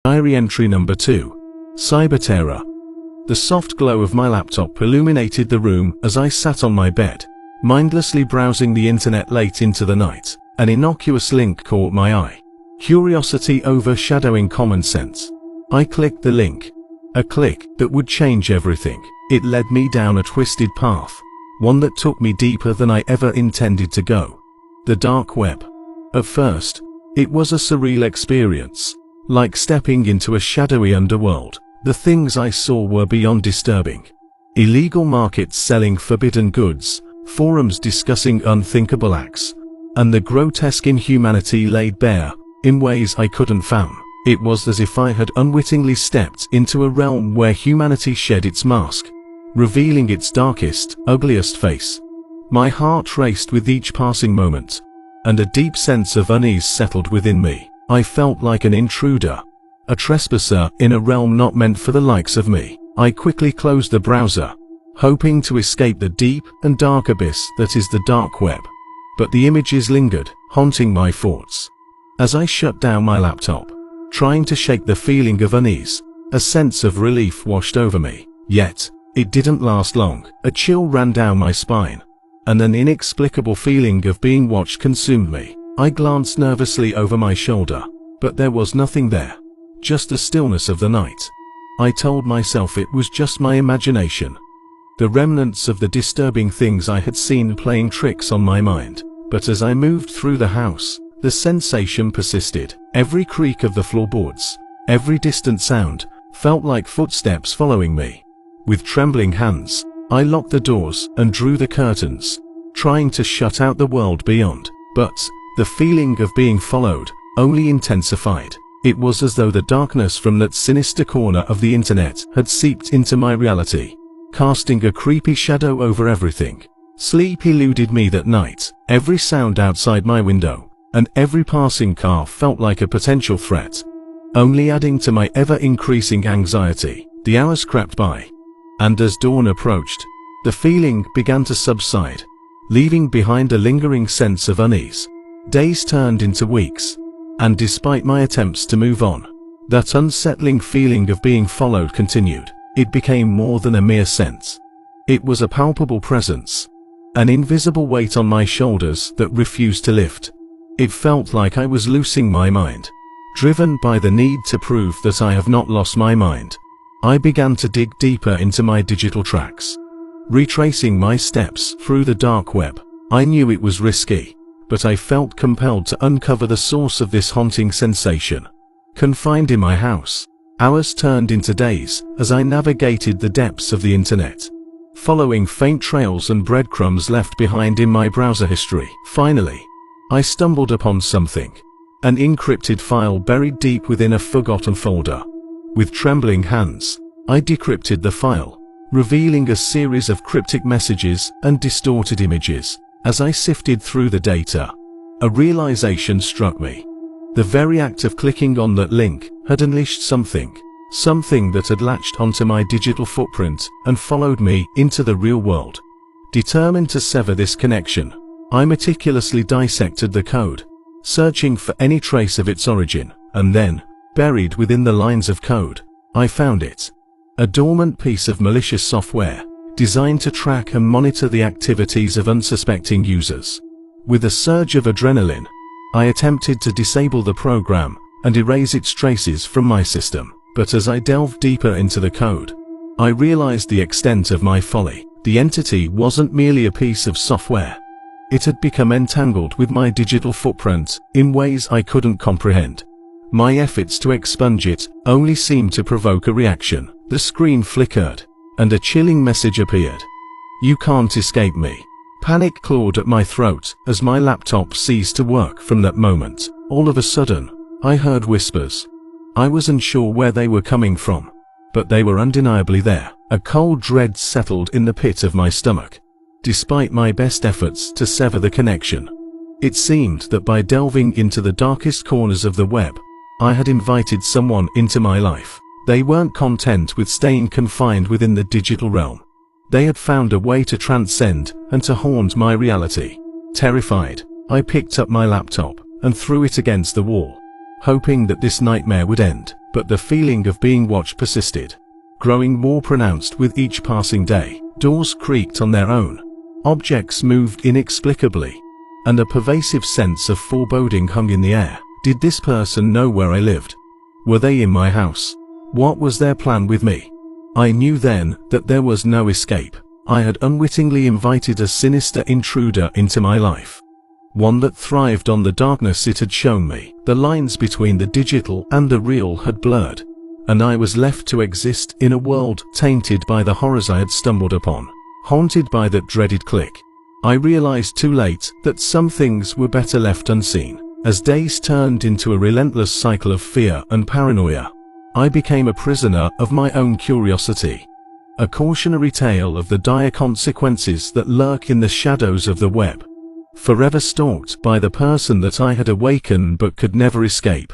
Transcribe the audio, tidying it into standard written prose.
Diary entry number 2. Cyber terror. The soft glow of my laptop illuminated the room as I sat on my bed, mindlessly browsing the internet late into the night. An innocuous link caught my eye. Curiosity overshadowing common sense. I clicked the link. A click that would change everything. It led me down a twisted path, one that took me deeper than I ever intended to go. The dark web. At first, it was a surreal experience, like stepping into a shadowy underworld. The things I saw were beyond disturbing. Illegal markets selling forbidden goods, forums discussing unthinkable acts, and the grotesque inhumanity laid bare in ways I couldn't fathom. It was as if I had unwittingly stepped into a realm where humanity shed its mask, revealing its darkest, ugliest face. My heart raced with each passing moment, and a deep sense of unease settled within me. I felt like an intruder, a trespasser in a realm not meant for the likes of me. I quickly closed the browser, hoping to escape the deep and dark abyss that is the dark web. But the images lingered, haunting my thoughts. As I shut down my laptop, trying to shake the feeling of unease, a sense of relief washed over me. Yet, it didn't last long. A chill ran down my spine, and an inexplicable feeling of being watched consumed me. I glanced nervously over my shoulder, but there was nothing there, just the stillness of the night. I told myself it was just my imagination, the remnants of the disturbing things I had seen playing tricks on my mind. But as I moved through the house, the sensation persisted. Every creak of the floorboards, every distant sound, felt like footsteps following me. With trembling hands, I locked the doors and drew the curtains, trying to shut out the world beyond. But the feeling of being followed only intensified. It was as though the darkness from that sinister corner of the internet had seeped into my reality, casting a creepy shadow over everything. Sleep eluded me that night. Every sound outside my window, and every passing car felt like a potential threat, only adding to my ever-increasing anxiety. The hours crept by, and as dawn approached, the feeling began to subside, leaving behind a lingering sense of unease. Days turned into weeks, and despite my attempts to move on, that unsettling feeling of being followed continued. It became more than a mere sense. It was a palpable presence, an invisible weight on my shoulders that refused to lift. It felt like I was losing my mind, driven by the need to prove that I have not lost my mind. I began to dig deeper into my digital tracks, retracing my steps through the dark web. I knew it was risky, but I felt compelled to uncover the source of this haunting sensation. Confined in my house, hours turned into days as I navigated the depths of the internet, following faint trails and breadcrumbs left behind in my browser history. Finally, I stumbled upon something, an encrypted file buried deep within a forgotten folder. With trembling hands, I decrypted the file, revealing a series of cryptic messages and distorted images. As I sifted through the data, a realization struck me. The very act of clicking on that link had unleashed something that had latched onto my digital footprint and followed me into the real world. Determined to sever this connection, I meticulously dissected the code, searching for any trace of its origin, and then, buried within the lines of code, I found it. A dormant piece of malicious software, designed to track and monitor the activities of unsuspecting users. With a surge of adrenaline, I attempted to disable the program and erase its traces from my system. But as I delved deeper into the code, I realized the extent of my folly. The entity wasn't merely a piece of software. It had become entangled with my digital footprint in ways I couldn't comprehend. My efforts to expunge it only seemed to provoke a reaction. The screen flickered, and a chilling message appeared. "You can't escape me." Panic clawed at my throat as my laptop ceased to work. From that moment, all of a sudden, I heard whispers. I wasn't sure where they were coming from, but they were undeniably there. A cold dread settled in the pit of my stomach. Despite my best efforts to sever the connection, it seemed that by delving into the darkest corners of the web, I had invited someone into my life. They weren't content with staying confined within the digital realm. They had found a way to transcend and to haunt my reality. Terrified, I picked up my laptop and threw it against the wall. hoping that this nightmare would end, but the feeling of being watched persisted, growing more pronounced with each passing day. Doors creaked on their own, objects moved inexplicably, and a pervasive sense of foreboding hung in the air. Did this person know where I lived? Were they in my house? What was their plan with me? I knew then that there was no escape. I had unwittingly invited a sinister intruder into my life, one that thrived on the darkness it had shown me. The lines between the digital and the real had blurred, and I was left to exist in a world tainted by the horrors I had stumbled upon, haunted by that dreaded click. I realized too late that some things were better left unseen. As days turned into a relentless cycle of fear and paranoia, I became a prisoner of my own curiosity, a cautionary tale of the dire consequences that lurk in the shadows of the web, forever stalked by the person that I had awakened but could never escape.